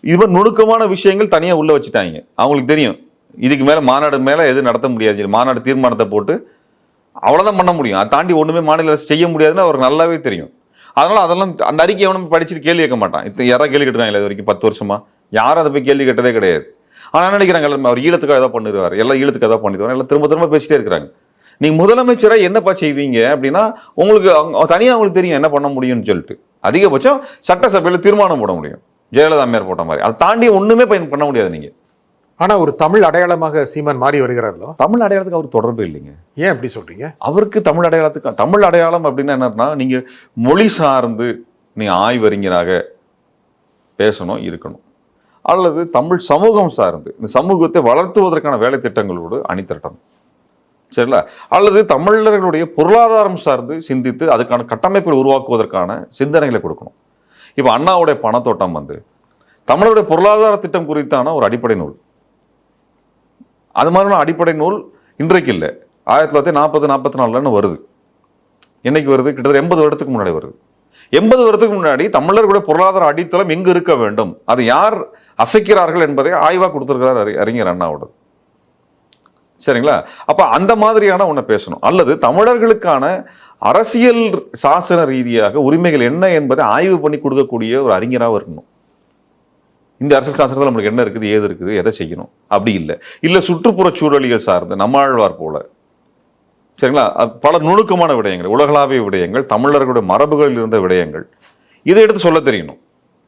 இது மாதிரி நுணுக்கமான விஷயங்கள் தனியாக உள்ள வச்சுட்டாங்க. அவங்களுக்கு தெரியும் இதுக்கு மேலே மாநாடு மேலே எதுவும் நடத்த முடியாது. மாநாடு தீர்மானத்தை போட்டு அவ்வளோதான் பண்ண முடியும். அதை தாண்டி ஒன்றுமே மாநில அரசு செய்ய முடியாதுன்னு அவருக்கு நல்லாவே தெரியும். அதனால அதெல்லாம் அந்த அறிக்கை எவனும் படிச்சுட்டு கேள்வி கேட்க மாட்டான். யாராவது கேள்வி கேட்டுருக்காங்க இது வரைக்கும் 10 வருஷமா யாரும் அதை போய் கேள்வி கேட்டதே கிடையாது. ஆனால் நினைக்கிறாங்க அவர் ஈழத்துக்காக ஏதாவது பண்ணிடுவார், எல்லாம் ஈழத்துக்கு ஏதாவது பண்ணிடுவார், எல்லாம் திரும்ப திரும்ப பேசிட்டே இருக்கிறாங்க. நீங்க முதலமைச்சராக என்னப்பா செய்வீங்க அப்படின்னா உங்களுக்கு தனியாக அவங்களுக்கு தெரியும் என்ன பண்ண முடியும்னு சொல்லிட்டு. அதிகபட்சம் சட்டசபையில் தீர்மானம் போட முடியும், ஜெயலலிதா அம்மையார் போட்ட மாதிரி. அதை தாண்டி ஒண்ணுமே பண்ண முடியாது நீங்க. ஆனா ஒரு தமிழ் அடையாளமாக சீமான் மாறி வருகிறார்களோ? தமிழ் அடையாளத்துக்கு அவர் தொடர்பு இல்லைங்க. ஏன் அப்படி சொல்றீங்க? அவருக்கு தமிழ் அடையாளத்துக்கு தமிழ் அடையாளம் அப்படின்னா என்னன்னா, நீங்க மொழி சார்ந்து நீ ஆய்வறிஞராக பேசணும் இருக்கணும், அல்லது தமிழ் சமூகம் சார்ந்து இந்த சமூகத்தை வளர்த்துவதற்கான வேலை திட்டங்களோடு அணிதிரட்டணும், சரிங்களா? அல்லது தமிழர்களுடைய பொருளாதாரம் சார்ந்து சிந்தித்து அதுக்கான கட்டமைப்பை உருவாக்குவதற்கான சிந்தனைகளை கொடுக்கணும். இப்போ அண்ணாவுடைய பணத்தோட்டம் தமிழருடைய பொருளாதார திட்டம் குறித்தான ஒரு அடிப்படை நூல். அது மாதிரியான அடிப்படை நூல் இன்றைக்கு இல்லை, 1940-44 வருது. என்னைக்கு வருது? கிட்டத்தட்ட 80 வருடத்துக்கு முன்னாடி வருது. 80 வருடத்துக்கு முன்னாடி தமிழர்களுடைய பொருளாதார அடித்தளம் எங்கு இருக்க வேண்டும், அது யார் அசைக்கிறார்கள் என்பதை ஆய்வாக கொடுத்திருக்கிறார் அறிஞர் அண்ணாவோட. சரிங்களா? அப்ப அந்த மாதிரியான ஒன்றை பேசணும். அல்லது தமிழர்களுக்கான அரசியல் சாசன ரீதியாக உரிமைகள் என்ன என்பதை ஆய்வு பண்ணி கொடுக்கக்கூடிய ஒரு அறிஞராக இருக்கணும். இந்த அரசியல் சாஸ்திரத்தில் நம்மளுக்கு என்ன இருக்குது, ஏது இருக்குது, எதை செய்யணும், அப்படி இல்லை சுற்றுப்புற சூழலியல் சார்ந்து நம்மாழ்வார் போல, சரிங்களா, பல நுணுக்கமான விடயங்கள், உலகளாவிய விடயங்கள், தமிழர்களுடைய மரபுகளில் இருந்த விடயங்கள், இதை எடுத்து சொல்ல தெரியணும்.